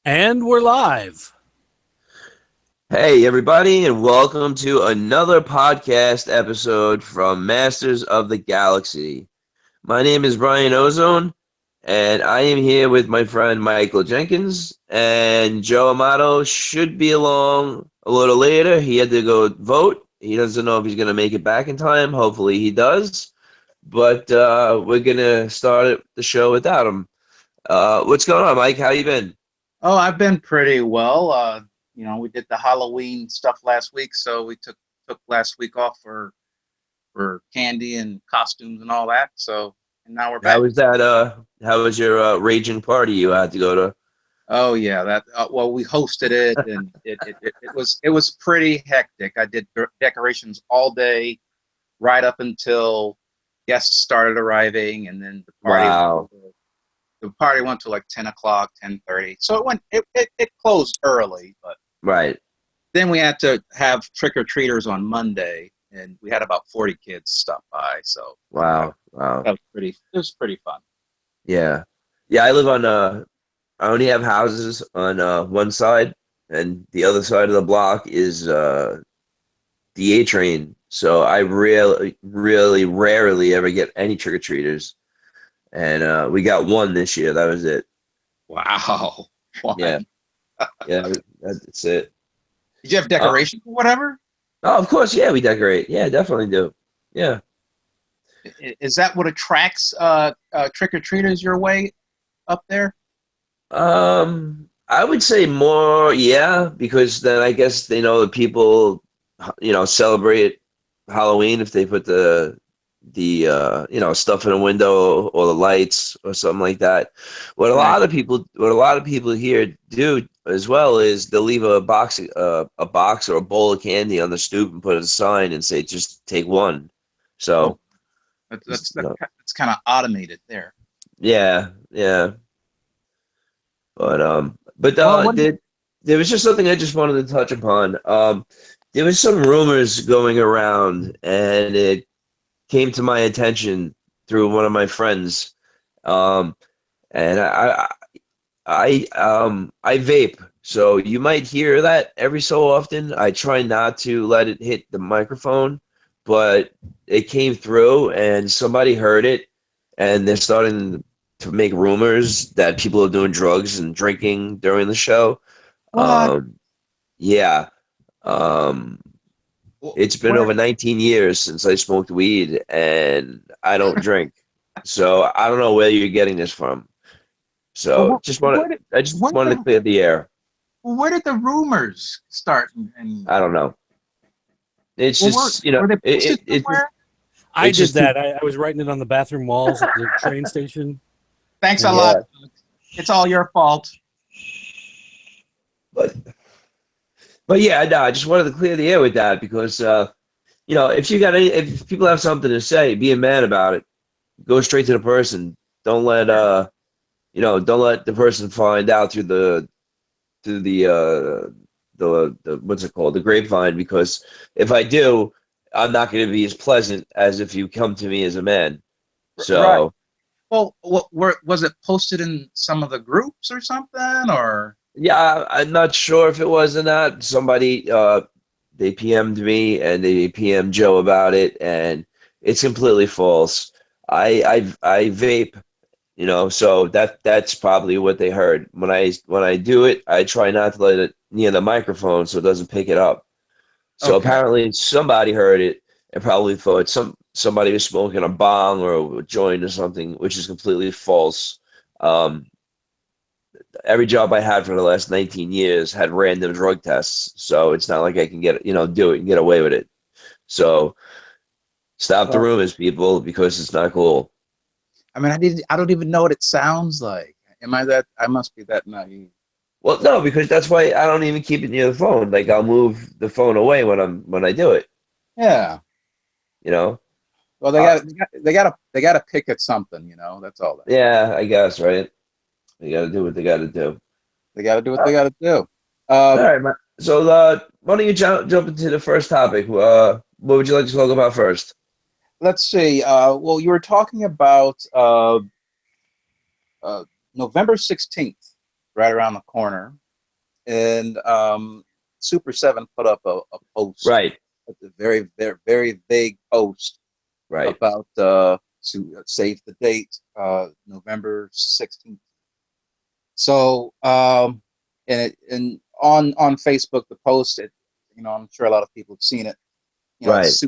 And we're live. Hey, everybody, and welcome to another podcast episode from Masters of the Galaxy. My name is Brian Ozone, and I am here with my friend Michael Jenkins. And Joe Amato should be along a little later. He had to go vote. He doesn't know if he's going to make it back in time. Hopefully, he does. But we're going to start the show without him. What's going on, Mike? How you been? Oh, I've been pretty well. We did the Halloween stuff last week, so we took last week off for candy and costumes and all that. So, and now we're How back. was that? How was your raging party you had to go to? Oh yeah, that well, we hosted it, and it was pretty hectic. I did decorations all day, right up until guests started arriving, and then Wow. the party went to like 10 o'clock, 10:30. So it closed early, but Right. then we had to have trick or treaters on Monday, and we had about 40 kids stop by. So that, Wow. Wow. that was pretty. It was pretty fun. Yeah. Yeah, I live on I only have houses on one side, and the other side of the block is the A train. So I really rarely ever get any trick-or-treaters. And we got one this year. That was it. Wow. Yeah. Fun. Yeah, that's it. Did you have Uh, decorations or whatever? oh, of course, yeah, we decorate. Yeah, definitely do. Yeah. Is that what attracts trick or treaters your way up there? I would say more, yeah, because then I guess they know that people, celebrate Halloween if they put the stuff in a window or the lights or something like that. Right. What a lot of people here do as well is they'll leave a box or a bowl of candy on the stoop and put a sign and say just take one. Oh, So, that's it's, that's that's, that's kind of automated there. yeah, yeah. But Well, what do you? there was just something I just wanted to touch upon. There was some rumors going around, and it came to my attention through one of my friends. Um, and I vape, so you might hear that every so often. I try not to let it hit the microphone, but it came through, and somebody heard it, and they're starting to make rumors that people are doing drugs and drinking during the show. What? Um, yeah. Um, it's been Where? over 19 years since I smoked weed, and I don't drink. So I don't know where you're getting this from. So Where did I just where wanted to the clear the air. where did the rumors start? I don't know. It's Well, just, were they posted just somewhere? I it's did just too, that. I was writing it on the bathroom walls at the train station. Thanks a And lot. yeah. It's all your fault. But yeah, no, I just wanted to clear the air with that because if people have something to say, be a man about it. Go straight to the person. Don't let don't let the person find out through the what's it called, the grapevine, because if I do, I'm not going to be as pleasant as if you come to me as a man. Right. So Well, was it posted in some of the groups or something? Or yeah, I'm not sure if it was or not. Somebody they PM'd me and they PM Joe about it, and it's completely false. I vape, so that's probably what they heard. When I do it, I try not to let it near the microphone so it doesn't pick it up. So okay, apparently somebody heard it and probably thought somebody was smoking a bong or a joint or something, which is completely false. Um, every job I had for the last 19 years had random drug tests, so it's not like I can do it and get away with it. So stop the well, rumors, people, because it's not cool. I mean, I don't even know what it sounds like. Am I that? I must be that naive. Well, no, because that's why I don't even keep it near the phone. Like I'll move the phone away when I do it. Yeah. You know. Well, Uh, they got to pick at something. That's all that. yeah, I guess, right. They got to do what they got to do. They got to do what Uh, they got to do. all Um, right, man. So why don't you jump into the first topic? What would you like to talk about first? let's see. Well, you were talking about uh, November 16th. right around the corner. And Super 7 put up a post, Right. a very, very, very vague post Right. about save the date, November 16th. So, and on Facebook, the post, I'm sure a lot of people have seen it. Right. It's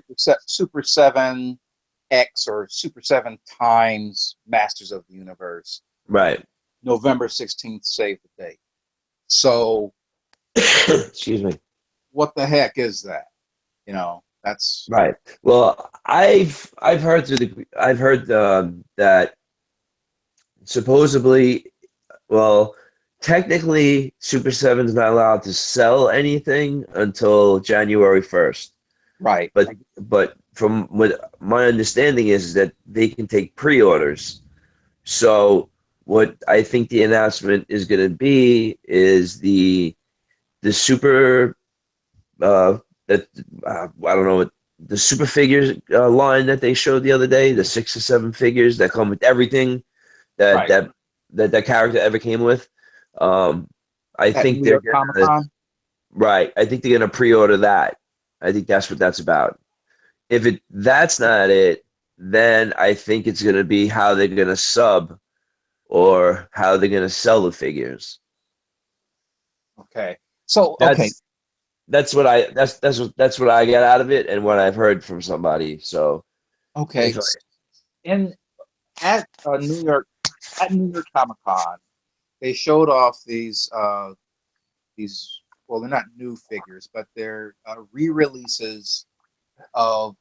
Super 7 X or Super 7 times Masters of the Universe. Right. November 16th, save the date. So, Excuse me. what the heck is that? That's Right. Well, I've heard that supposedly, well, technically, Super Seven's not allowed to sell anything until January 1st. right. But from what my understanding is that they can take pre-orders. So what I think the announcement is going to be is the super that I don't know what the super figures line that they showed the other day, the 6 or 7 figures that come with everything that Right. that character ever came with. Um, I At think New they're York Comic gonna Con. right. I think they're gonna pre-order that. I think that's what that's about. If that's not it, then I think it's gonna be how they're gonna sub or how they're gonna sell the figures. Okay. So, okay. That's what I get out of it and what I've heard from somebody. So Okay. if I, In at New York Comic Con, they showed off these well, they're not new figures, but they're re-releases of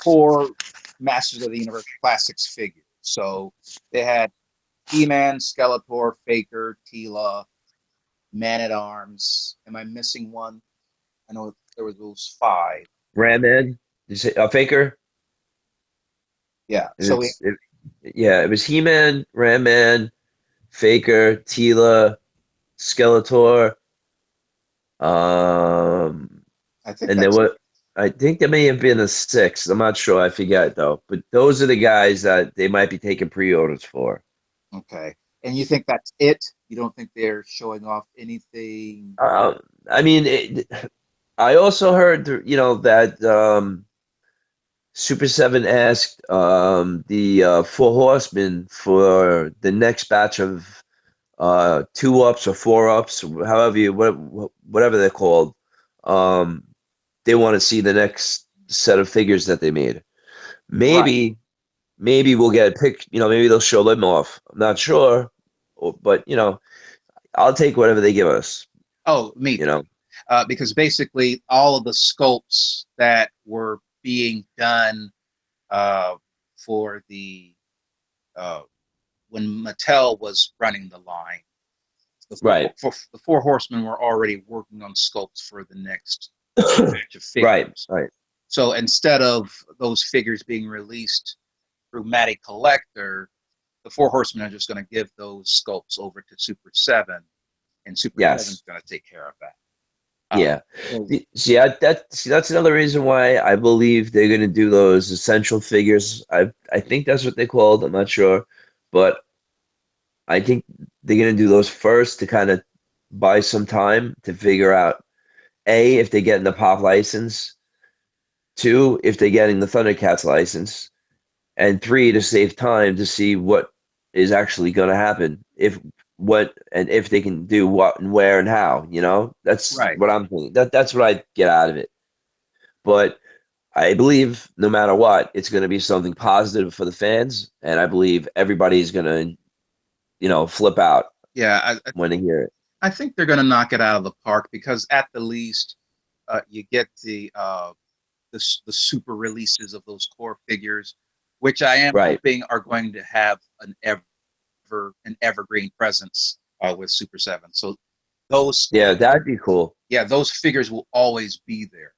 4 Masters of the Universe Classics figures. So they had He-Man, Skeletor, Faker, Teela, Man at Arms. Am I missing one? I know there were those 5. Ram Man, did you say a Faker? Yeah. It was, it, yeah, it was He-Man, Ram Man, Faker, Teela, Skeletor, um, I think and there that's was I think there may have been a 6th. I'm not sure. I forget though. But those are the guys that they might be taking pre-orders for. okay. And you think that's it? You don't think they're showing off anything? Um, I mean, I also heard, that Super Seven asked the Four Horsemen for the next batch of 2 ups or 4 ups, however whatever they're called. Um, they want to see the next set of figures that they made. Right. Maybe we'll get a pic. Maybe they'll show them off. I'm not sure, but I'll take whatever they give us. Oh, me You too. know, Because basically all of the sculpts that were being done for the when Mattel was running the line, right, the Four Horsemen were already working on sculpts for the next batch of right, figures. right. So instead of those figures being released through Matty Collector, the Four Horsemen are just going to give those sculpts over to Super 7, and Super 7 is Yes. going to take care of that. Yeah. So, That's another reason why I believe they're gonna do those essential figures. I think that's what they called. I'm not sure, but I think they're gonna do those first to kind of buy some time to figure out A, if they're getting the pop license, 2, if they're getting the Thundercats license, and 3, to save time to see what is actually gonna happen. If they can do what and where and how, that's right. what I'm thinking. That's what I get out of it. But I believe no matter what, it's going to be something positive for the fans, and I believe everybody's going to, flip out Yeah, when they hear it. I think they're going to knock it out of the park because at the least, you get the super releases of those core figures, which I am Right. hoping are going to have an evergreen presence with Super 7. So those Yeah, that'd be cool. those figures will always be there.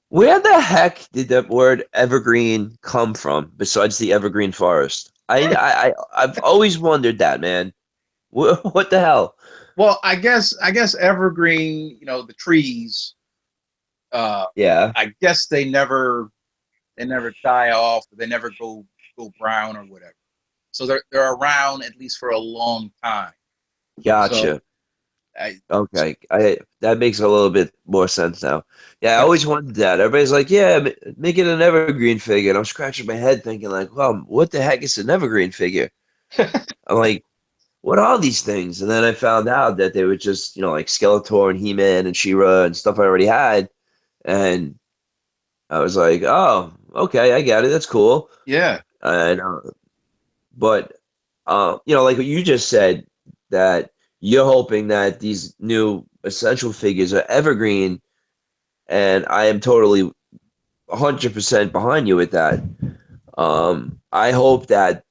Where the heck did that word evergreen come from besides the evergreen forest? I've always wondered that, man. What the hell? Well, I guess evergreen, the trees. Yeah. I guess they never die off. They never go brown or whatever. So they're around at least for a long time. Gotcha. I, Okay, that makes a little bit more sense now. Yeah, I yeah, always wanted that. Everybody's like, "Yeah, make it an evergreen figure," and I'm scratching my head thinking, like, "Well, what the heck is an evergreen figure?" I'm like, "What are these things?" And then I found out that they were just, like Skeletor and He-Man and She-Ra and stuff I already had, and I was like, "Oh, okay, I get it. That's cool." yeah, And but like what you just said, that you're hoping that these new essential figures are evergreen, and I am totally 100% behind you with that. I hope that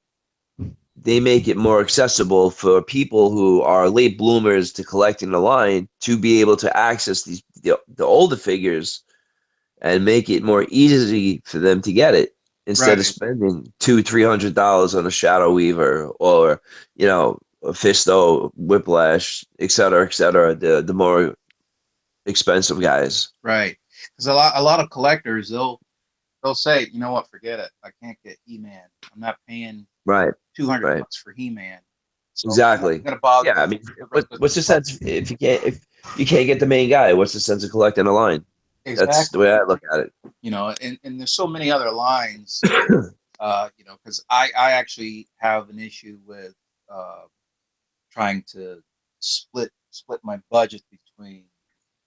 they make it more accessible for people who are late bloomers to collecting the line to be able to access the older figures and make it more easy for them to get it instead of right, spending $200-300 on a Shadow Weaver or a Fisto, Whiplash, et cetera, the more expensive guys. right. Because a lot of collectors they'll say, you know what, forget it. I can't get He-Man. I'm not paying Right, 200 right, bucks for He-Man. So I'm not exactly. gonna bother Yeah, I mean, the rest of what's the sense if you can't get the main guy? What's the sense of collecting a line? That's the exactly. way I look at it. And there's so many other lines. Because I actually have an issue with uh, trying to split my budget between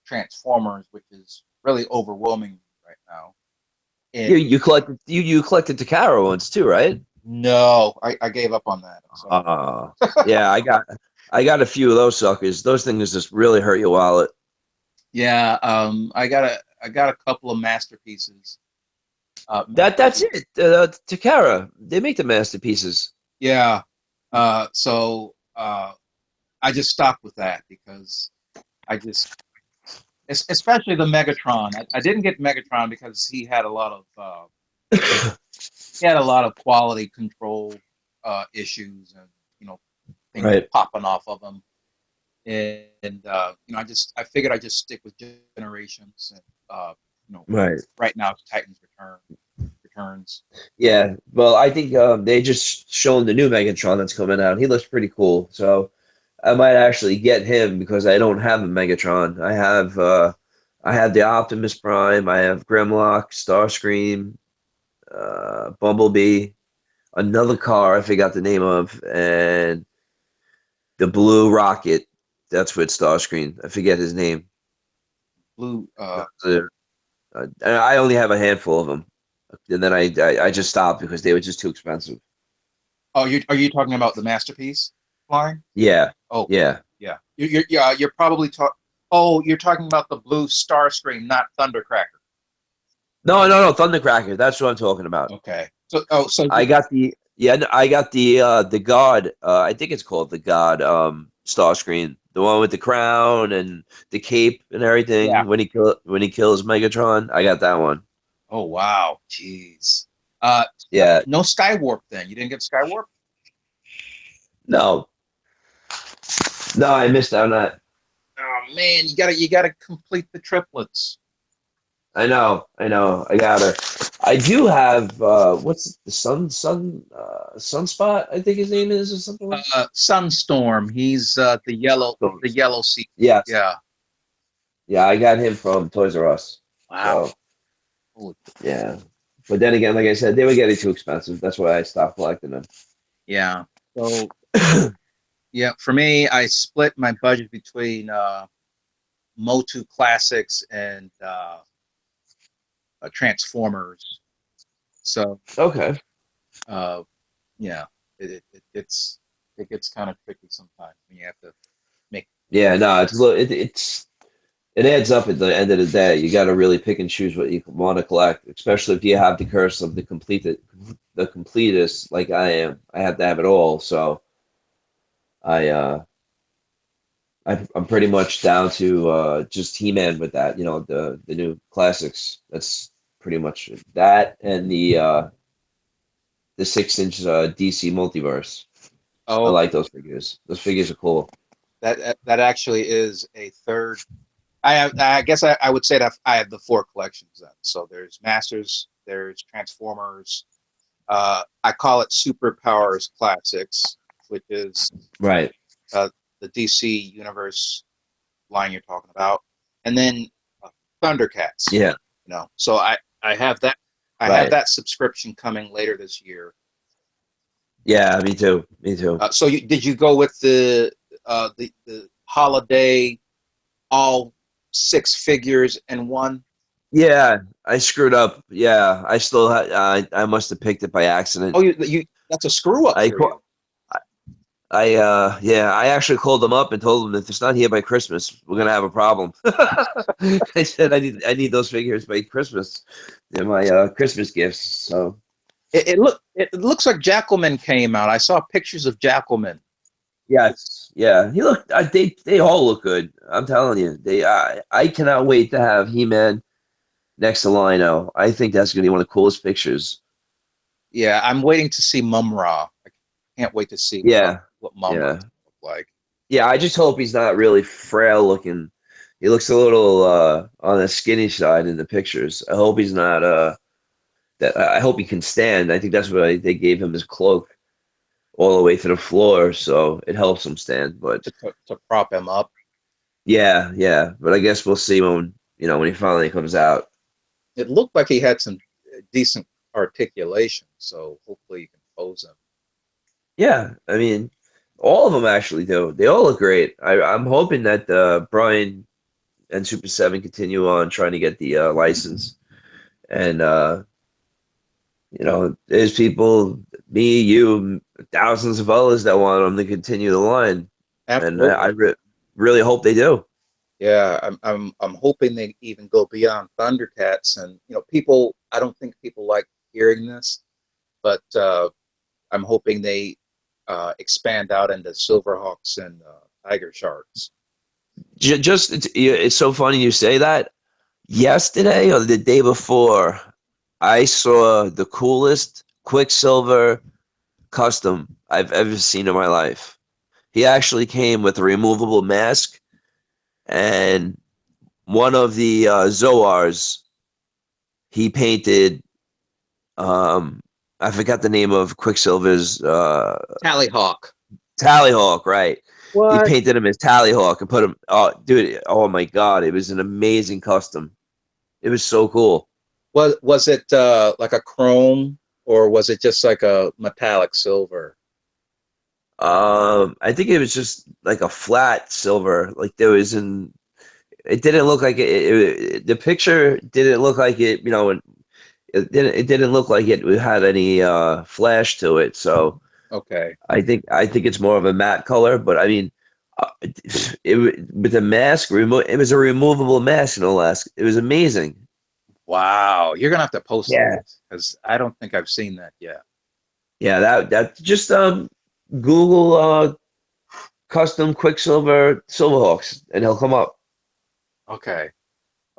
Transformers, which is really overwhelming right now. You And you collected you collected Takara ones too, right? no, I gave up on that. I'm sorry. Uh, yeah, I got a few of those suckers. Those things just really hurt your wallet. Yeah, I got a couple of masterpieces. That's it. Takara, they make the masterpieces. Yeah, so I just stopped with that because I just, especially the Megatron. I didn't get Megatron because he had a lot of quality control issues, and things Right, popping off of him. And I figured I'd just stick with Generations, and right. right now it's Titans returns. Yeah. Well, I think they just shown the new Megatron that's coming out. He looks pretty cool. So I might actually get him because I don't have a Megatron. I have the Optimus Prime. I have Grimlock, Starscream, Bumblebee, another car I forgot the name of, and the Blue Rocket. That's with Starscream. I forget his name. Blue. And I only have a handful of them, and then I just stopped because they were just too expensive. Oh, are you talking about the masterpiece line? Yeah, Oh, yeah. yeah. You're probably talking. Oh, you're talking about the blue Starscream, not Thundercracker. No, no, no, Thundercracker. That's what I'm talking about. Okay. So I got the yeah, no, I got the God. I think it's called the God Starscream, the one with the crown and the cape and yeah. everything when he kills Megatron. I got that one. Oh wow, jeez. Yeah, No Skywarp then. You didn't get Skywarp? no, no, I missed out on that. Oh man, you gotta complete the triplets. I know, I got her. I do have what's the Sunspot, I think his name is or something like Sunstorm. He's that. the yellow sea. Yes. Yeah. Yeah, I got him from Toys R Us. Wow. So yeah. But then again, like I said, they were getting too expensive. That's why I stopped collecting them. Yeah. So yeah, for me, I split my budget between MOTUC Classics and Transformers. So Okay. uh, yeah, it gets kind of tricky sometimes when you have to make. Yeah, no, it adds up at the end of the day. You got to really pick and choose what you want to collect, especially if you have the curse of the completist like I am. I have to have it all. So I I'm pretty much down to just He-Man with that. The new classics. That's pretty much that and the 6-inch DC multiverse. I Oh, like those figures. Those figures are cool. that actually is a third. I guess I would say that I have the four collections then. So there's Masters, there's Transformers. I call it Superpowers Classics, which is Right. uh, the DC Universe line you're talking about, and then Thundercats. Yeah, So I have that. I have right. that subscription coming later this year. Yeah, me too. Me too. So did you go with the holiday all 6 figures in one? Yeah, I screwed up. Yeah, I still had. I must have picked it by accident. Oh, you that's a screw up I for you. yeah, I actually called them up and told them if it's not here by Christmas, we're gonna have a problem. I said I need those figures by Christmas. They're my Christmas gifts. So It looks like Jackalman came out. I saw pictures of Jackalman. yes, yeah, he looked. They all look good. I'm telling you, I cannot wait to have He-Man next to Lino. I think that's gonna be one of the coolest pictures. Yeah, I'm waiting to see Mum-Ra. I can't wait to see Yeah, what Mum-Ra yeah, look like. yeah. I just hope he's not really frail looking. He looks a little on the skinny side in the pictures. I hope he's not that I hope he can stand. I think that's why they gave him his cloak all the way to the floor, so it helps him stand. But To prop him up. yeah, yeah. But I guess we'll see when when he finally comes out. It looked like he had some decent articulation, so hopefully you can pose him. Yeah, I mean, all of them actually do. They all look great. I'm hoping that Brian and Super Seven continue on trying to get the license, and there's people, me, you, thousands of others that want them to continue the line, and I Absolutely. really hope they do. Yeah, I'm hoping they even go beyond Thundercats, and people. I don't think people like hearing this, but I'm hoping they expand out into Silverhawks and Tiger Sharks. Just it's so funny you say that. Yesterday or the day before, I saw the coolest Quicksilver custom I've ever seen in my life. He actually came with a removable mask and one of the Zoars he painted. Um, I forgot the name of Quicksilver's Tallyhawk. Tallyhawk, right? He What painted him as Tallyhawk and put him. Oh, dude! Oh my God! It was an amazing custom. It was so cool. was it like a chrome or was it just like a metallic silver? I think it was just like a flat silver. Like there was an. It didn't look like the picture didn't look like it. It didn't look like it had any flash to it. So Okay. I think it's more of a matte color. But I mean, with the mask, it was a removable mask. No less. It was amazing. Wow, you're gonna have to post Yeah. that because I don't think I've seen that yet. Yeah, that just Google custom Quicksilver Silverhawks and he'll come up. Okay.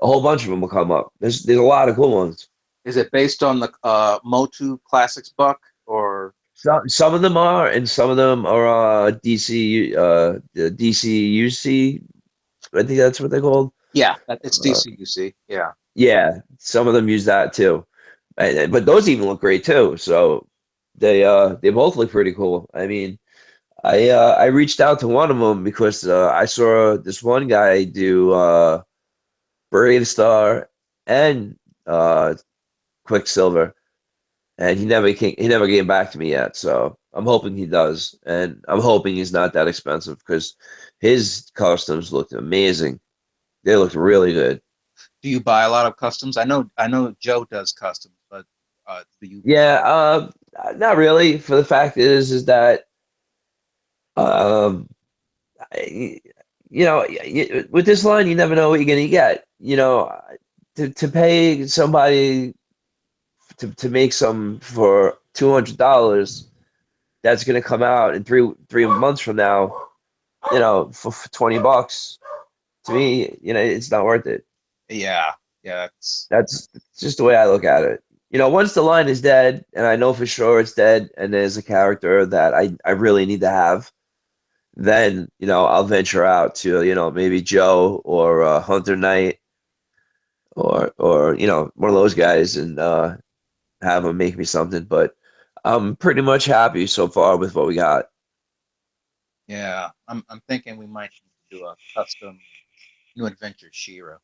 A whole bunch of them will come up. There's a lot of cool ones. Is it based on the MOTUC Classics buck or? Some of them are, and some of them are the DCUC. I think that's what they're called. Yeah, it's Uh, DCUC. Yeah. yeah, some of them use that too. But those even look great too. So they both look pretty cool. I mean, I reached out to one of them because I saw this one guy do Brave Star and uh, Quicksilver, and he never came back to me yet. So I'm hoping he does, and I'm hoping he's not that expensive because his costumes looked amazing. They looked really good. Do you buy a lot of customs? I know Joe does customs, but do you? Yeah, not really. For the fact is that um, I- with this line, you never know what you're gonna get. To pay somebody to make some for $200, that's gonna come out in three months from now. For $20, to me, it's not worth it. Yeah, yeah. It's That's just the way I look at it. Once the line is dead, and I know for sure it's dead, and there's a character that I really need to have, then I'll venture out to maybe Joe or Hunter Knight or one of those guys and have them make me something. But I'm pretty much happy so far with what we got. Yeah, I'm thinking we might need to do a custom New Adventure She-Ra.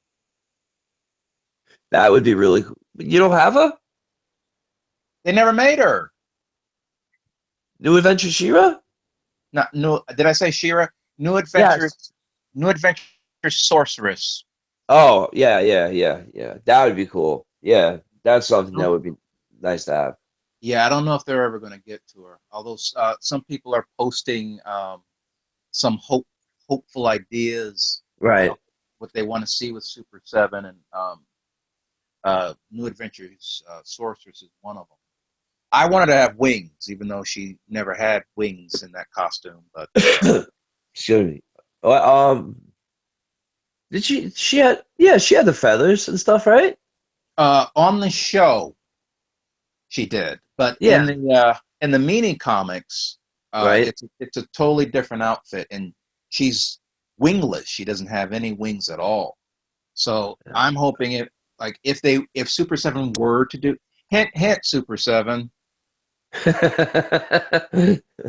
That would be really cool. You don't have a They never made her. New Adventure She-Ra? Not new. Did I say She-Ra? New Adventures. Yes. New Adventure Sorceress. Oh, yeah, yeah, yeah, yeah. That would be cool. Yeah, that's something that Oh, would be nice to have. yeah, I don't know if they're ever going to get to her. Although some people are posting some hopeful ideas Right. about what they want to see with Super Seven, and New Adventures Sorceress is one of them. I wanted to have wings, even though she never had wings in that costume. But Excuse me. Well, did she had yeah, she had the feathers and stuff, right? on the show, she did. But Yeah, in the mini comics, right. it's a totally different outfit, and she's wingless. She doesn't have any wings at all. So I'm hoping if Super Seven were to do hint Super Seven,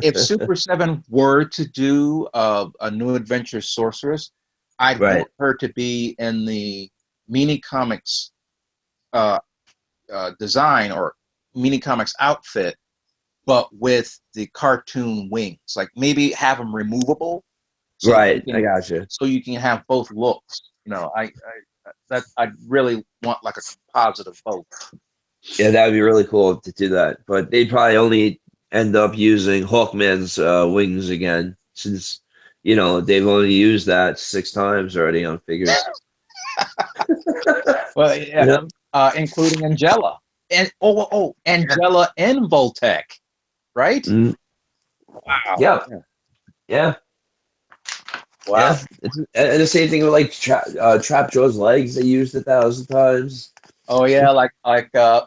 if Super Seven were to do a New Adventure Sorceress, I'd Right. want her to be in the mini comics uh, design or mini comics outfit, but with the cartoon wings. Like maybe have them removable, so Right. I got you. you can have both looks. I'd really want like a composite of both. Yeah, that would be really cool to do that. But they'd probably only end up using Hawkman's wings again, since they've only used that 6 times already on figures. Well, You yeah, know? including Angela and Yeah. Angela and Voltec, right? Mm, Wow. yeah. Yeah. Wow. Yeah. And the same thing with like Trapjaw's legs. They used 1,000 times. Oh yeah, like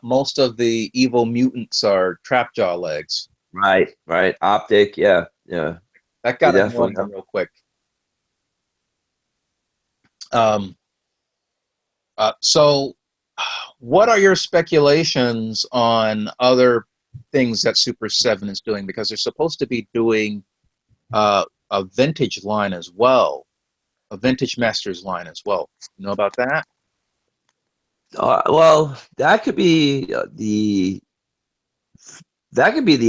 most of the evil mutants are Trapjaw legs. Right. Right. Optic. Yeah. Yeah. That They got definitely annoying have. real quick. Um, so, what are your speculations on other things that Super 7 is doing? Because they're supposed to be doing a vintage line as well, a vintage masters line as well. You know about that? Well, that could be the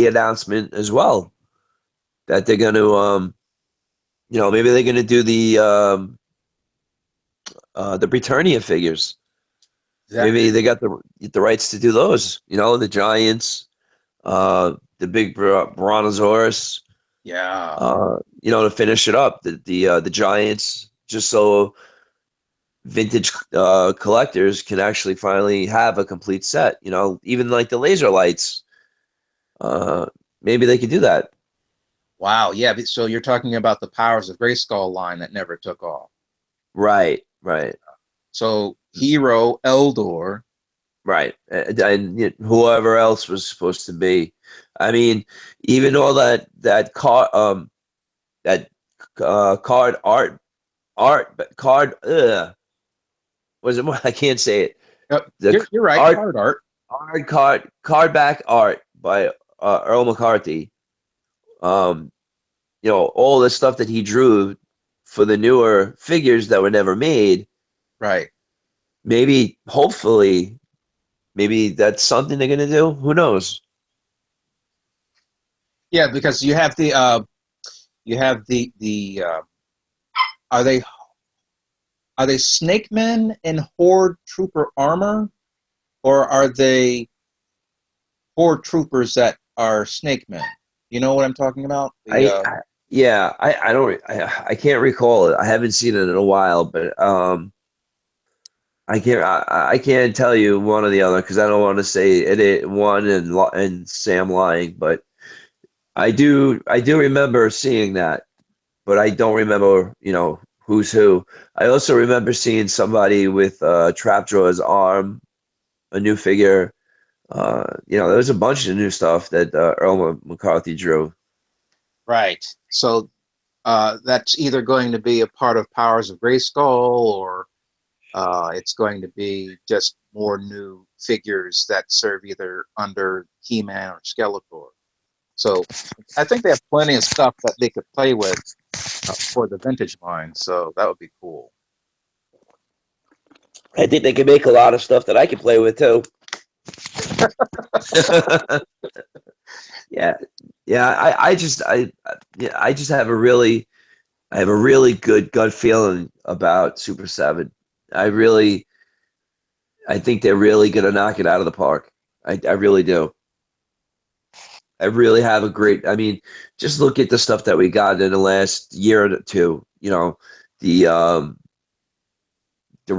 announcement as well, that they're going to maybe they're going to do the Britannia figures. That Maybe they got the rights to do those. The Giants, the big Brontosaurus. yeah. To finish it up, the Giants, just so vintage collectors can actually finally have a complete set. Even like the laser lights. Uh, Maybe they could do that. Wow. Yeah. So you're talking about the Powers of Grayskull line that never took off. Right, right, So Hero, Eldor. right. And whoever else was supposed to be. I mean, even all that card card was it more? I can't say it. The You're right. art Card art. card back art by Earl McCarthy. Um, all the stuff that he drew for the newer figures that were never made. Right. Maybe, hopefully, maybe that's something they're gonna do. Who knows? Yeah, because you have the are they Snake Men in Horde Trooper armor, or are they Horde Troopers that are Snake Men? You know what I'm talking about? Yeah, I don't, I can't recall it. I haven't seen it in a while, but I can't tell you one or the other because I don't want to say one and Sam lying, but I do remember seeing that, but I don't remember who's who. I also remember seeing somebody with Trapjaw's arm, a new figure. There was a bunch of new stuff that Earl McCarthy drew. Right. So that's either going to be a part of Powers of Grayskull, or it's going to be just more new figures that serve either under He-Man or Skeletor. So I think they have plenty of stuff that they could play with for the vintage line. So that would be cool. I think they can make a lot of stuff that I can play with too. Yeah, yeah. I just have a really good gut feeling about Super 7. I think they're really gonna knock it out of the park. I really do. I really have a great. I mean, just look at the stuff that we got in the last year or two. You know, the the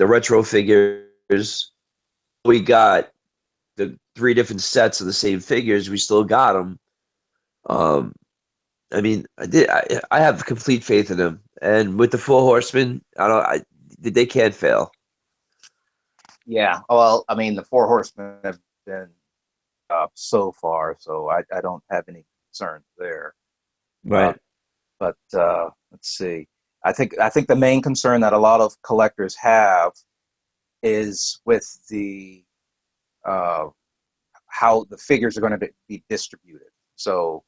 retro figures. We got the 3 different sets of the same figures. We still got them. Um, I mean, I have complete faith in them, and with the Four Horsemen, they can't fail. Yeah. Well, I mean, the Four Horsemen have been so far, so I don't have any concerns there. Right. But let's see. I think the main concern that a lot of collectors have is with the how the figures are going to be distributed. So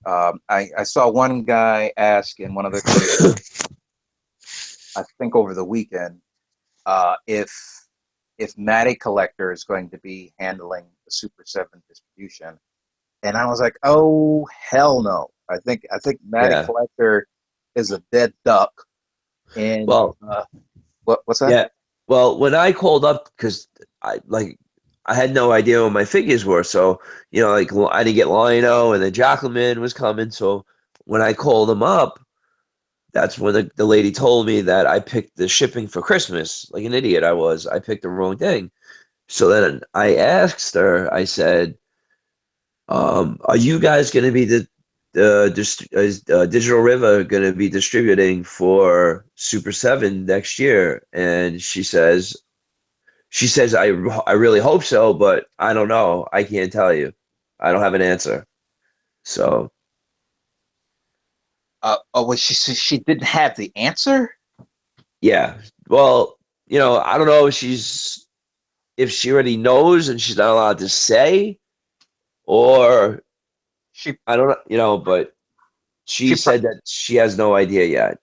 I saw one guy ask in one of the, I think over the weekend, if Matty Collector is going to be handling the Super 7 distribution. And I was like, oh, hell no. I think Matty Yeah. Collector is a dead duck. And Well, what's that? yeah. Well, when I called up, because I had no idea what my figures were, so like I didn't get Lino, and then Jacqueline was coming. So when I called them up, that's when the lady told me that I picked the shipping for Christmas, like an idiot I was. I picked the wrong thing. So then I asked her. I said, "Are you guys going to be is Digital River going to be distributing for Super 7 next year?" And she says, I really hope so, but I don't know. I can't tell you. I don't have an answer. So Was she didn't have the answer? yeah. Well, I don't know if she already knows and she's not allowed to say, or She I don't know, but she she said that she has no idea yet.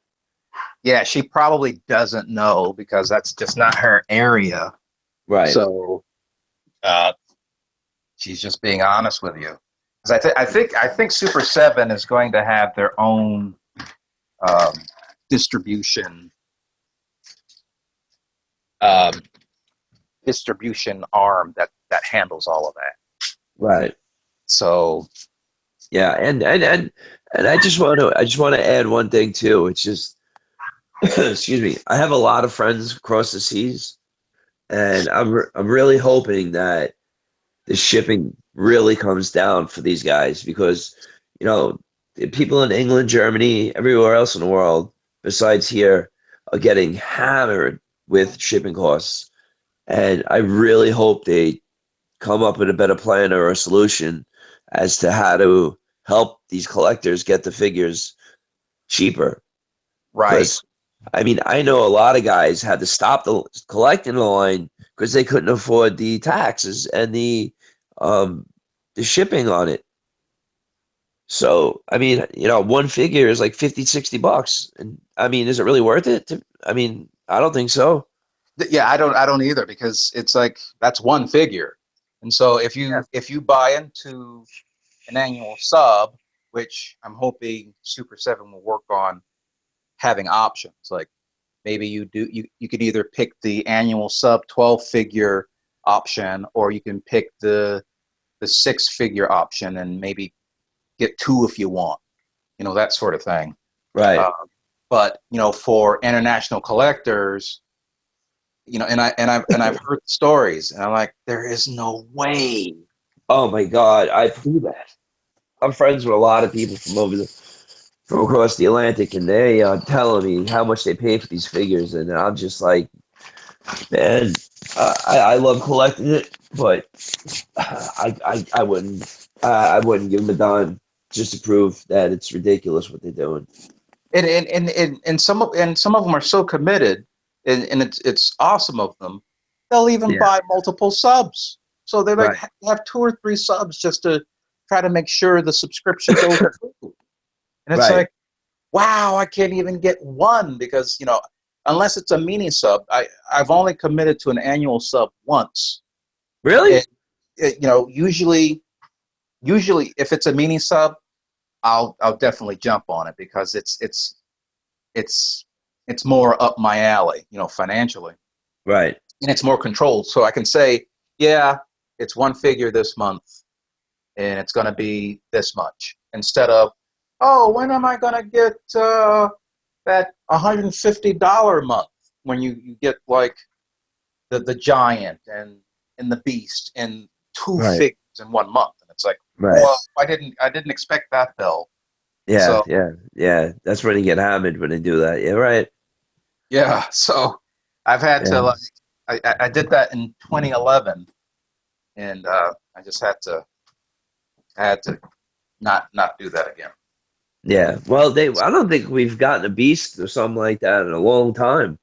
Yeah, she probably doesn't know because that's just not her area. Right. So uh, she's just being honest with you. 'Cause I think Super 7 is going to have their own um, distribution um, distribution arm that handles all of that. Right. So Yeah, and I just want to add one thing too. It's just excuse me. I have a lot of friends across the seas, and I'm really hoping that the shipping really comes down for these guys, because the people in England, Germany, everywhere else in the world besides here are getting hammered with shipping costs, and I really hope they come up with a better plan or a solution as to how to help these collectors get the figures cheaper. right, Because I mean, I know a lot of guys had to stop the collecting line because they couldn't afford the taxes and um the shipping on it. So I mean, one figure is like 50, $60. And I mean, is it really worth it? I mean, I don't think so. yeah, I don't either because it's like that's one figure, and so if you buy into an annual sub, which I'm hoping Super 7 will work on having options. Like maybe you could either pick the annual sub 12 figure option, or you can pick the 6 figure option and maybe get 2 if you want, that sort of thing. Right. Uh, but for international collectors, and I've heard stories, and I'm like, there is no way. Oh my God, I do that. I'm friends with a lot of people from across the Atlantic, and they are telling me how much they pay for these figures, and I'm just like, man, I love collecting it, but I wouldn't give them a dime just to prove that it's ridiculous what they're doing. And some of them are so committed, and it's awesome of them. They'll even Yeah. buy multiple subs. So they're like Right. have 2 or 3 subs just to try to make sure the subscription goes through. And it's Right. like, wow, I can't even get one because, unless it's a mini sub, I've only committed to an annual sub once. Really? Usually if it's a mini sub, I'll definitely jump on it because it's more up my alley, financially, Right. and it's more controlled. So I can say, yeah, it's one figure this month, and it's going to be this much, instead of, oh, when am I going to get that $150 month when you get like the giant and the beast and two Right. figures in 1 month, and it's like, Right. well, I didn't expect that bill. Yeah. So Yeah. That's when you get hammered when they do that. Yeah. Right. yeah, so I've had to, like, I did that in 2011, and I just had to not do that again. Yeah. Well, I don't think we've gotten a beast or something like that in a long time.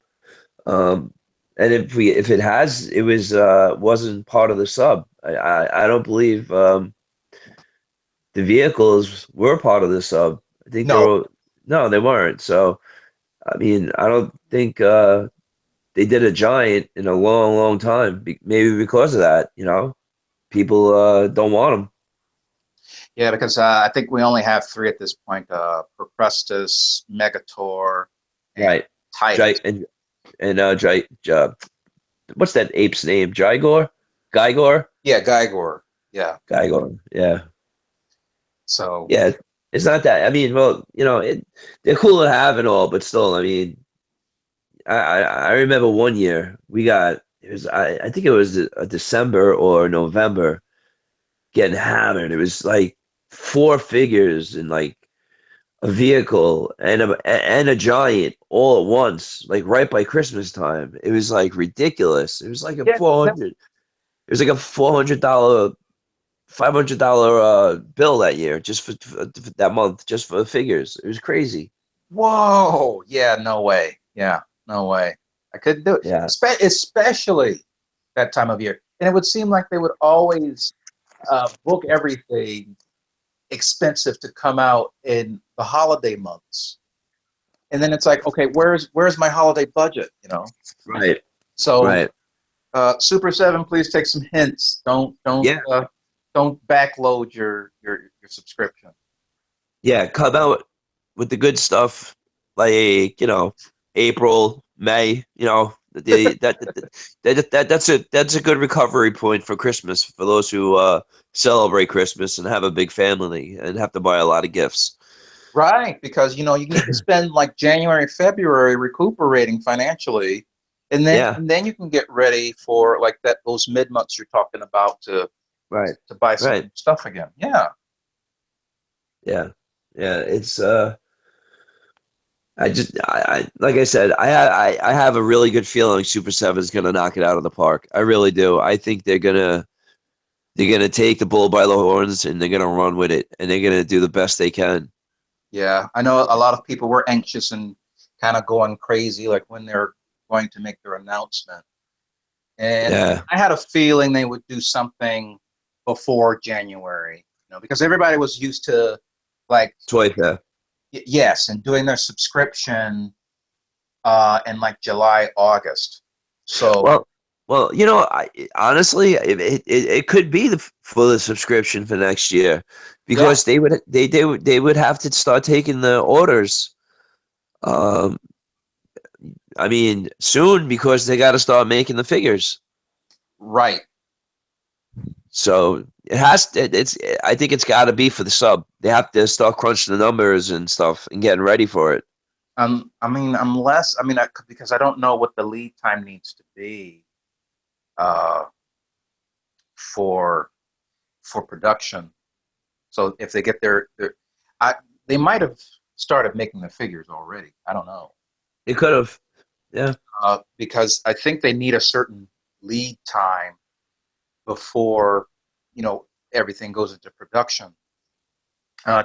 And if it has, it wasn't part of the sub. I don't believe the vehicles were part of the sub. I think they No, were. No, they weren't. So I mean, I don't think they did a giant in a long, long time. Maybe because of that, people don't want them. yeah, because I think we only have three at this point: Procrustes, Megator, and Right. Titus. What's that ape's name? Gygor? Yeah, Gygor. Yeah. Gygor. Yeah. So Yeah. It's not that. I mean, well, they're cool to have and all, but still, I mean, I remember one year I think it was a December or November getting hammered. It was like four figures in like a vehicle and a giant all at once, like right by Christmas time. It was like ridiculous. It was like a yeah, 400. It was like a $400, $500 bill that year, just for that month, just for the figures. It was crazy. whoa, yeah, no way. Yeah, no way. I couldn't do it, Yeah, especially that time of year. And it would seem like they would always book everything expensive to come out in the holiday months. And then it's like, okay, where's my holiday budget? right, So right. Super 7, please take some hints. Yeah, Don't backload your subscription. yeah. Come out with the good stuff, like April, May. That's a good recovery point for Christmas for those who celebrate Christmas and have a big family and have to buy a lot of gifts. Right, because you need to spend like January, February recuperating financially, and then Yeah, and then you can get ready for like those mid months you're talking about right, to buy some right. stuff again. Yeah. Yeah, yeah. It's like I said, I have a really good feeling Super 7 is gonna knock it out of the park. I really do. I think they're gonna take the bull by the horns and they're gonna run with it and they're gonna do the best they can. Yeah, I know a lot of people were anxious and kind of going crazy, like when they're going to make their announcement. And Yeah, I had a feeling they would do something before January, because everybody was used to like, Toy Fair. yes, and doing their subscription in like July, August. So, Well, well, honestly, it could be for the subscription for next year yeah, because they would have to start taking the orders. Um, I mean, soon because they got to start making the figures. right. So it has. It's. I think it's got to be for the sub. They have to start crunching the numbers and stuff and getting ready for it. Because I don't know what the lead time needs to be uh, for production. So if they get they might have started making the figures already. I don't know. It could have. Yeah. Because I think they need a certain lead time before everything goes into production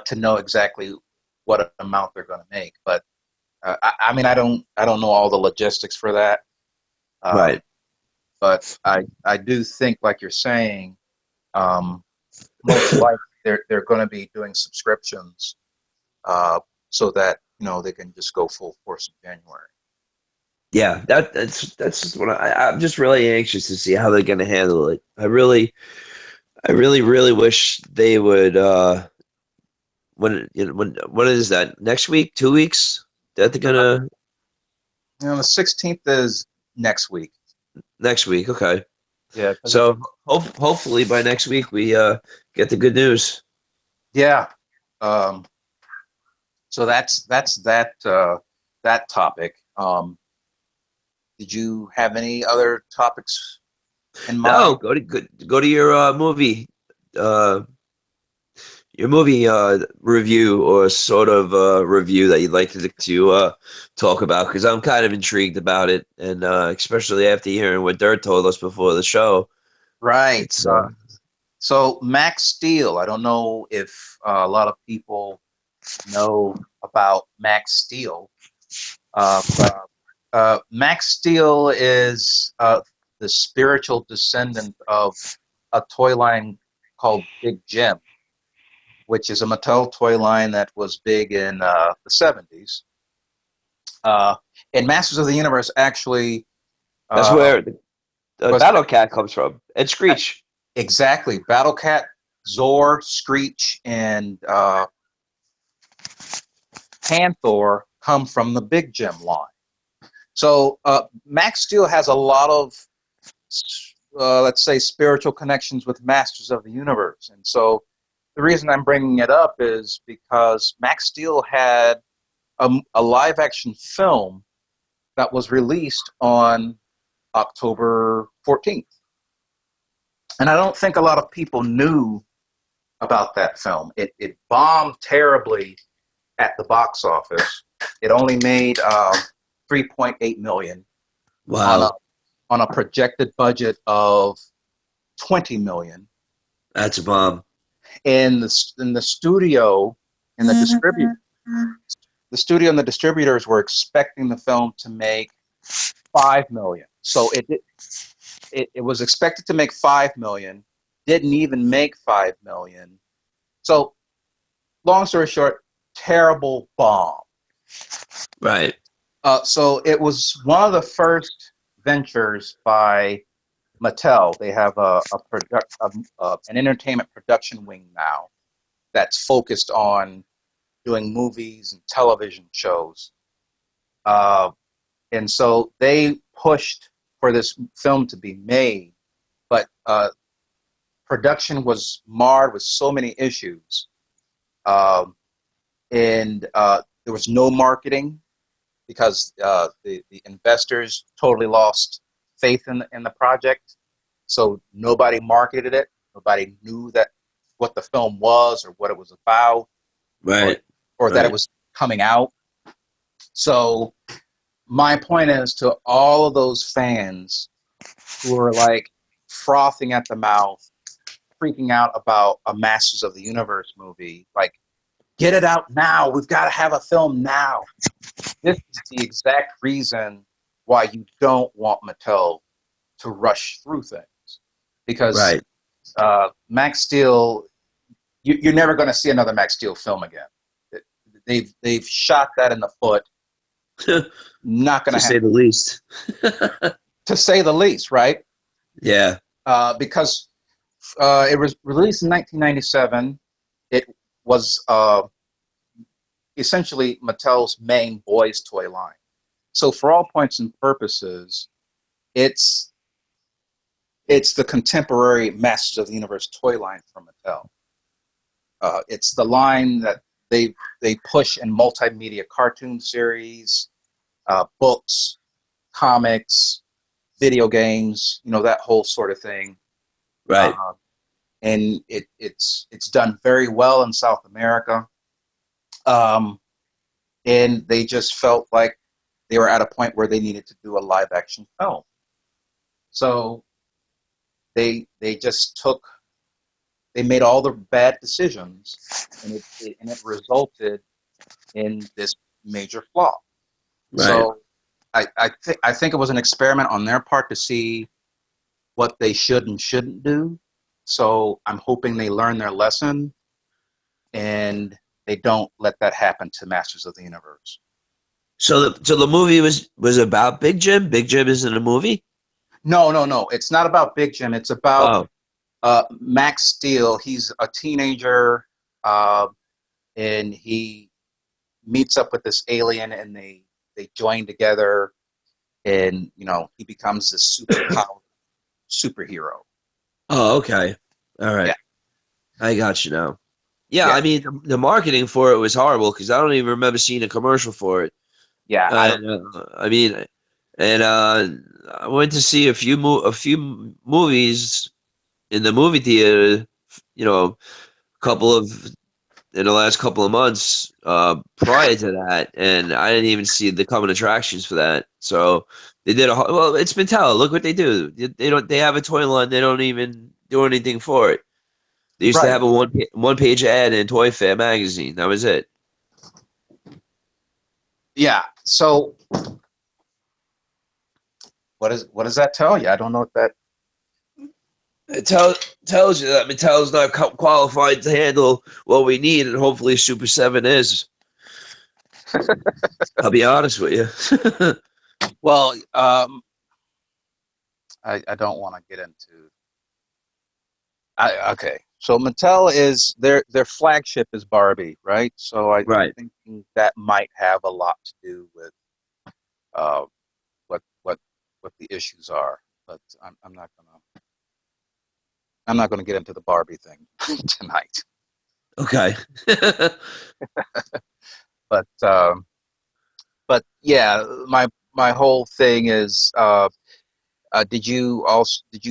to know exactly what amount they're going to make. But I don't know all the logistics for that. Right. But I do think, like you're saying, most likely they're going to be doing subscriptions, so that they can just go full force in January. Yeah, that's just what I'm just really anxious to see how they're going to handle it. I really wish they would. When is that? Next week? 2 weeks? That they're gonna The 16th is next week. next week? Okay. Yeah. 'Cause So hopefully by next week we get the good news. yeah. So that's that topic. Did you have any other topics in No, mind? go to your movie review or sort of review that you'd like to talk about, because I'm kind of intrigued about it, and especially after hearing what Dirt told us before the show. Right. It's So Max Steel. I don't know if a lot of people know about Max Steel, but Max Steel is the spiritual descendant of a toy line called Big Jim, which is a Mattel toy line that was big in the 70s. And Masters of the Universe actually, that's uh, where the was Battle Cat comes from, and Screech. exactly Battle Cat, Zor, Screech, and Panther come from the Big Jim line. So Max Steel has a lot of, let's say, spiritual connections with Masters of the Universe. And so the reason I'm bringing it up is because Max Steel had a live action film that was released on October 14th. And I don't think a lot of people knew about that film. It bombed terribly at the box office. It only made 3.8 million Wow, on a projected budget of 20 million. that's a bomb. In the studio and the studio and the distributors were expecting the film to make 5 million. So it was expected to make 5 million, didn't even make 5 million. So long story short, terrible bomb. Right, So it was one of the first ventures by Mattel. They have an entertainment production wing now that's focused on doing movies and television shows. And so they pushed for this film to be made, but production was marred with so many issues. And there was no marketing because the investors totally lost faith in the project. So nobody marketed it. Nobody knew what the film was or what it was about, right, or that it right. was coming out. So my point is to all of those fans who are like frothing at the mouth, freaking out about a Masters of the Universe movie, like, get it out now. We've got to have a film now. This is the exact reason why you don't want Mattel to rush through things, because Right. Max Steel, you're never going to see another Max Steel film again. They've shot that in the foot. Not going To to say happen, the least. to say the least, right? Yeah, Because it was released in 1997. It was essentially Mattel's main boys' toy line. So for all points and purposes, it's the contemporary Masters of the Universe toy line from Mattel. It's the line that they push in multimedia cartoon series, books, comics, video games, that whole sort of thing. right. And it's done very well in South America. And they just felt like they were at a point where they needed to do a live action film. So they made all the bad decisions, and it resulted in this major flop. Right. So I think it was an experiment on their part to see what they should and shouldn't do. So I'm hoping they learn their lesson and they don't let that happen to Masters of the Universe. So the movie was about Big Jim. Big Jim isn't a movie. No. It's not about Big Jim. It's about Oh, Max Steel. He's a teenager, and he meets up with this alien, and they join together, and he becomes this superhero. oh, okay, all right, Yeah. I got you now. Yeah, Yeah. I mean the marketing for it was horrible because I don't even remember seeing a commercial for it. Yeah, I mean, and I went to see a few movies in the movie theater. You know, couple of in the last couple of months prior to that, and I didn't even see the coming attractions for that. So they did well. It's Mattel. Look what they do. They don't. They have a toy line. They don't even do anything for it. They used to right. have a one page ad in Toy Fair magazine. That was it. Yeah. So what does that tell you? I don't know what that. It tells you that Mattel's not qualified to handle what we need, and hopefully Super 7 is. I'll be honest with you. Well, I don't want to get into. Okay. So Mattel is their flagship is Barbie, right? So I'm Right. thinking that might have a lot to do with uh, what the issues are, but I'm not gonna get into the Barbie thing tonight. Okay. But yeah, my whole thing is. Did you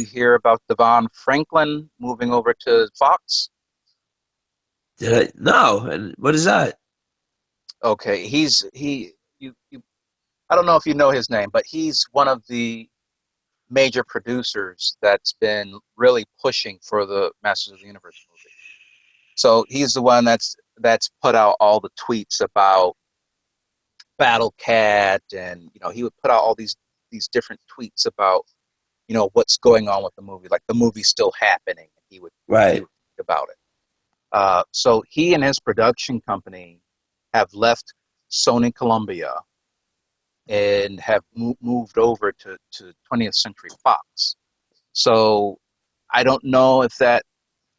hear about Devon Franklin moving over to Fox? Did I? No. And what is that? Okay, you I don't know if you know his name, but he's one of the major producers that's been really pushing for the Masters of the Universe movie. So he's the one that's put out all the tweets about Battle Cat, and he would put out all these different tweets about what's going on with the movie, like the movie's still happening. He Right. would think about it. So he and his production company have left Sony Columbia and have moved over to 20th Century Fox. So I don't know if that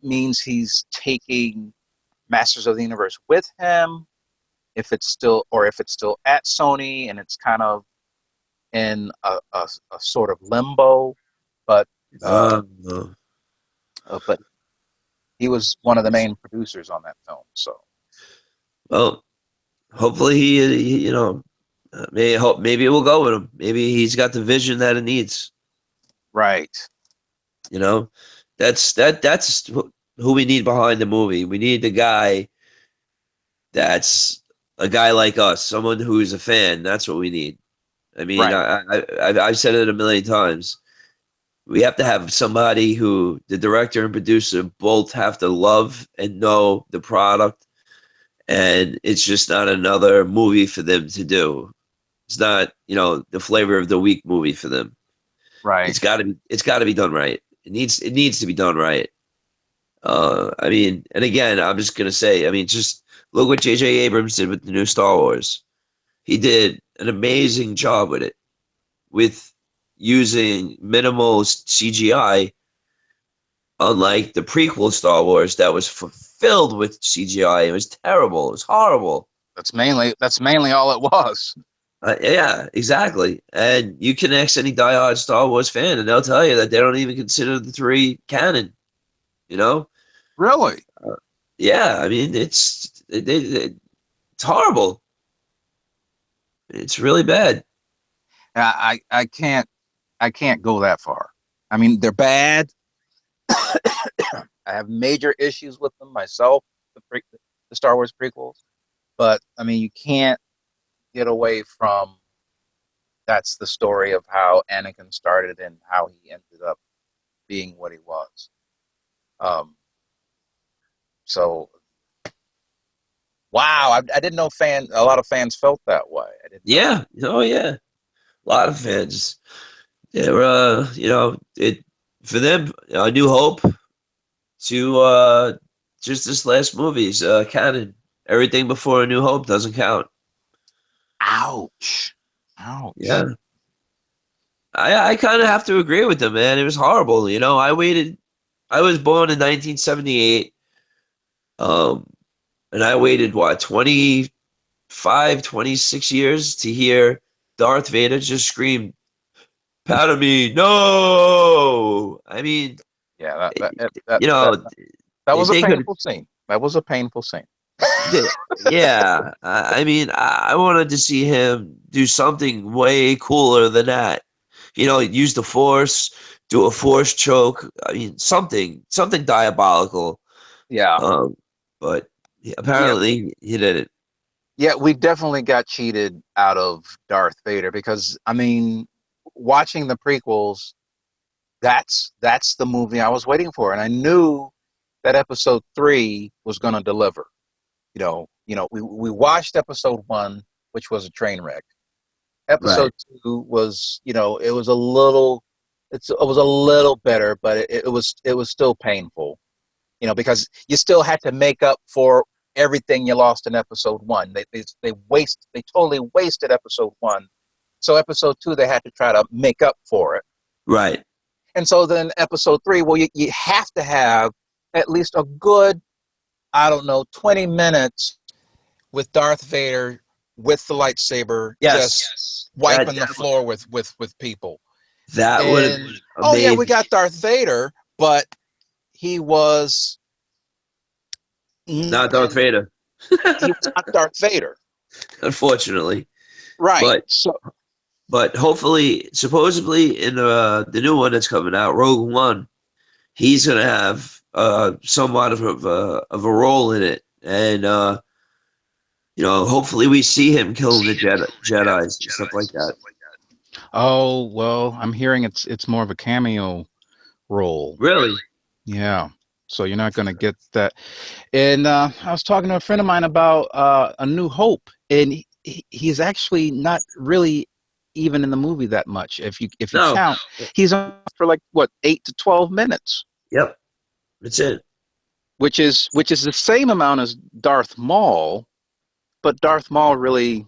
means he's taking Masters of the Universe with him, if it's still at Sony and it's kind of in a sort of limbo. But uh, Uh, but he was one of the main producers on that film. So well, hopefully maybe it will go with him. Maybe he's got the vision that it needs. right, You know, that's who we need behind the movie. We need the guy that's a guy like us, someone who's a fan. That's what we need. I mean, right, I've said it a million times. We have to have somebody who the director and producer both have to love and know the product, and it's just not another movie for them to do. It's not, the flavor of the week movie for them. right. It's got to be done right. It needs to be done right. I mean, and again, I'm just gonna say, I mean, just look what J.J. Abrams did with the new Star Wars. He did an amazing job with it, with using minimal CGI, unlike the prequel Star Wars that was filled with CGI. It was terrible. It was horrible. That's mainly all it was. Yeah, exactly. And you can ask any diehard Star Wars fan, and they'll tell you that they don't even consider the three canon. You know? Really. Yeah, I mean, it's horrible. It's really bad. I can't go that far. I mean, they're bad. I have major issues with them myself, the Star Wars prequels. But I mean, you can't get away from that's the story of how Anakin started and how he ended up being what he was. Um, so wow, I didn't know a lot of fans felt that way. I didn't know that. Yeah. Oh, yeah. A lot of fans. They're, it for them, a new hope to just this last movie's canon. Everything before A New Hope doesn't count. Ouch. Ouch. Yeah. I kind of have to agree with them, man. It was horrible. You know, I was born in 1978. Um, and I waited, what, 25, 26 years to hear Darth Vader just scream, "Pound of me, no!" I mean, Yeah, that you know, was a they could, painful scene. That was a painful scene. yeah. I mean, I wanted to see him do something way cooler than that. You know, use the Force, do a Force choke. I mean, something diabolical. Yeah. Um, but Yeah. apparently he didn't. Yeah, we definitely got cheated out of Darth Vader because I mean, watching the prequels, that's the movie I was waiting for, and I knew that episode 3 was going to deliver. We watched episode 1, which was a train wreck. Right. Episode 2 was, it was a little, it was a little better, but it was still painful. Because you still had to make up for everything you lost in episode 1. They totally wasted episode 1. So episode 2 they had to try to make up for it. Right. And so then episode 3, well, you have to have at least a good, I don't know, 20 minutes with Darth Vader with the lightsaber, Yes. just wiping the floor with people. That would have And been oh yeah, we amazing. got Darth Vader, but he was Not Darth Vader, he was not Darth Vader. unfortunately. Right. But So hopefully, supposedly in the new one that's coming out, Rogue One, he's gonna have somewhat of a role in it, and hopefully we see him killing the Jedi's and stuff like that. oh well, I'm hearing it's more of a cameo role. Really? Yeah. So you're not going to get that. And I was talking to a friend of mine about A New Hope, and he's actually not really even in the movie that much. If you No. count, he's on for like what 8 to 12 minutes, Yep. That's it. which is the same amount as Darth Maul, but Darth Maul really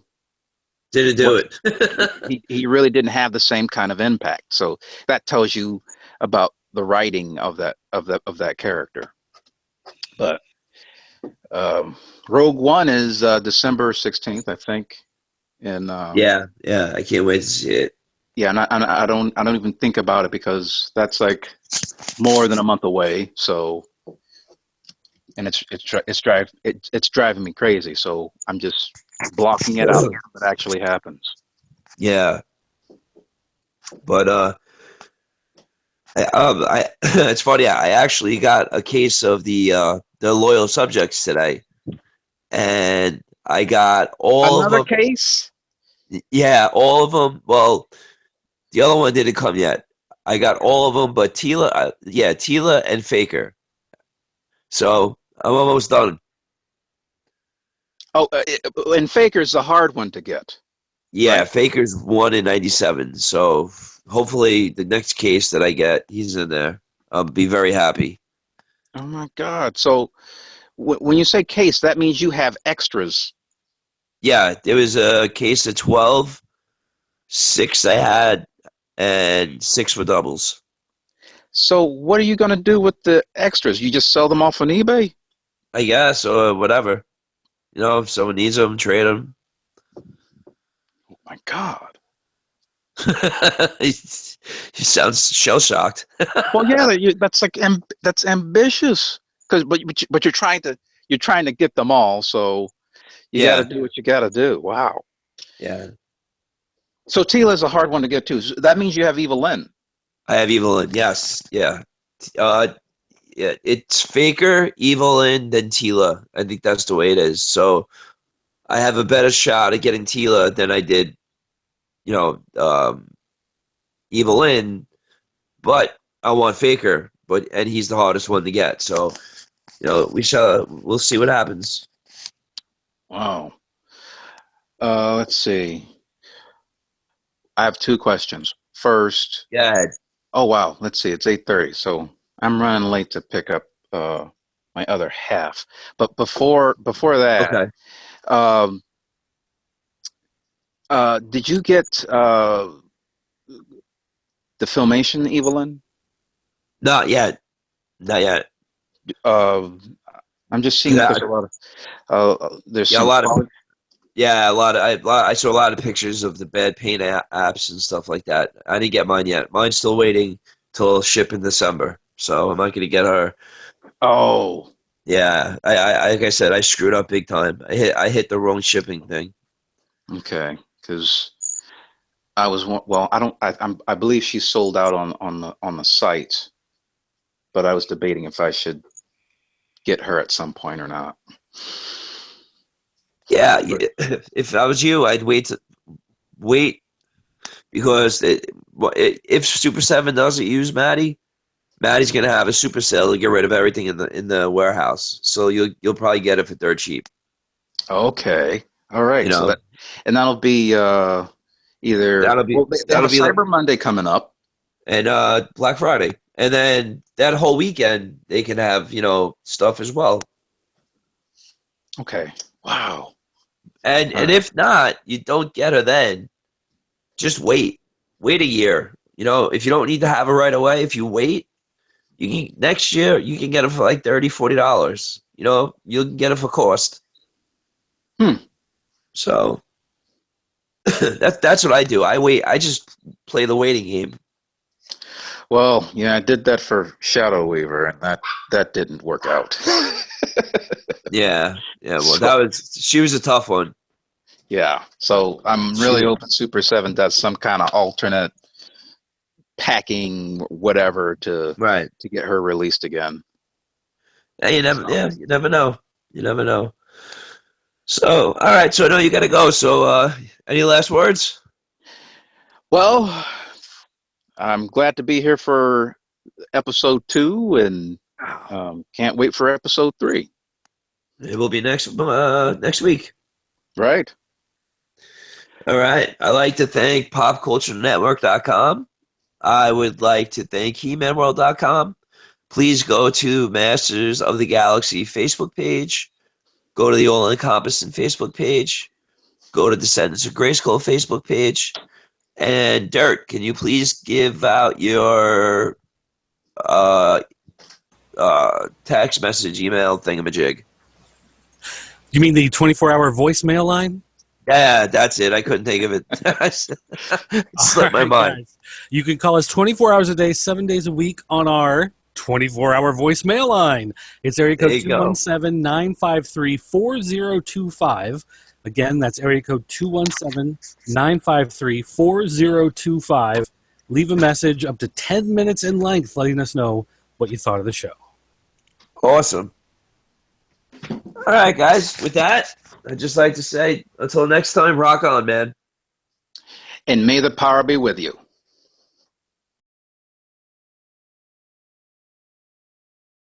Didn't do was it. he really didn't have the same kind of impact. So that tells you about the writing of that character. But Rogue One is December 16th, I think. And Yeah. I can't wait to see it. yeah, and I don't even think about it because that's like more than a month away. So, and it's driving me crazy. So I'm just blocking it out until it actually happens. Yeah. But it's funny. I actually got a case of the loyal subjects today, and I got all Another of them. case? Yeah, all of them. Well, the other one didn't come yet. I got all of them, but Tila and Faker. So I'm almost done. Oh, and Faker's a hard one to get. Yeah, Right. Faker's won in '97. So hopefully the next case that I get, he's in there. I'll be very happy. Oh my God. So when you say case, that means you have extras. Yeah, there was a case of 12, 6 I had, and 6 were doubles. So what are you going to do with the extras? You just sell them off on eBay? I guess, or whatever. If someone needs them, trade them. Oh my God. He sounds shell shocked. Well, yeah, that's like that's ambitious. But you're trying to get them all, so you got to Yeah, do what you got to do. Wow. yeah. So Tila's a hard one to get to. So that means you have Evelyn. I have Evelyn. Yes, yeah. Uh, yeah. It's Faker, Evelyn, then Tila. I think that's the way it is. So I have a better shot at getting Tila than I did, you know, um, Evelyn. But I want Faker, and he's the hardest one to get. So we'll see what happens. Wow. Let's see. I have two questions. First, Yeah, oh wow, let's see. It's 8:30, so I'm running late to pick up my other half. But before that, Okay. um, did you get the Filmation, Evelyn? Not yet. Not yet. Uh, I'm just seeing Yeah, because a lot of there's yeah, a some lot of quality. yeah, a lot of I saw a lot of pictures of the bad paint apps and stuff like that. I didn't get mine yet. Mine's still waiting till ship in December. So I'm not gonna get her. Oh, Yeah, I like I said, I screwed up big time. I hit the wrong shipping thing. okay. Because I was well, I don't. I believe she's sold out on the site, but I was debating if I should get her at some point or not. Yeah, But if I was you, I'd wait because if Super 7 doesn't use Maddie's gonna have a super sale to get rid of everything in the warehouse. So you'll probably get it for dirt cheap. okay, all You right. So know, that and that'll be either that'll be well, they have that'll a be like Cyber Monday coming up. and Black Friday, and then that whole weekend they can have stuff as well. Okay. Wow. And All if not, you don't get her then. Just wait a year. If you don't need to have her right away, if you wait, next year you can get it for like $30-$40. You can get it for cost. right. So that's what I do. I wait. I just play the waiting game. Well, yeah, I did that for Shadow Weaver, and that didn't work out. Yeah, yeah. Well, So she was a tough one. yeah, so I'm really She hoping Super 7 does some kind of alternate packing, whatever, right. to get her released again. Hey, So, you never know. You never know. So, all right. So I know you got to go. So, any last words? well, I'm glad to be here for episode 2, and can't wait for episode 3. It will be next week. Right. All right. I'd like to thank popculturenetwork.com. I would like to thank HeManWorld.com. Please go to Masters of the Galaxy Facebook page. Go to the All Encompassing Facebook page. Go to Descendants of Grayskull Facebook page. And Dirk, can you please give out your uh, text message, email thingamajig? You mean the 24-hour voicemail line? Yeah, that's it. I couldn't think of it. It slipped my All right, mind. guys. You can call us 24 hours a day, 7 days a week on our 24-hour voicemail line. It's area code There you go. 217-953-4025. Again, that's area code 217-953-4025. Leave a message up to 10 minutes in length letting us know what you thought of the show. Awesome. All right, guys. With that, I'd just like to say, until next time, rock on, man. And may the power be with you.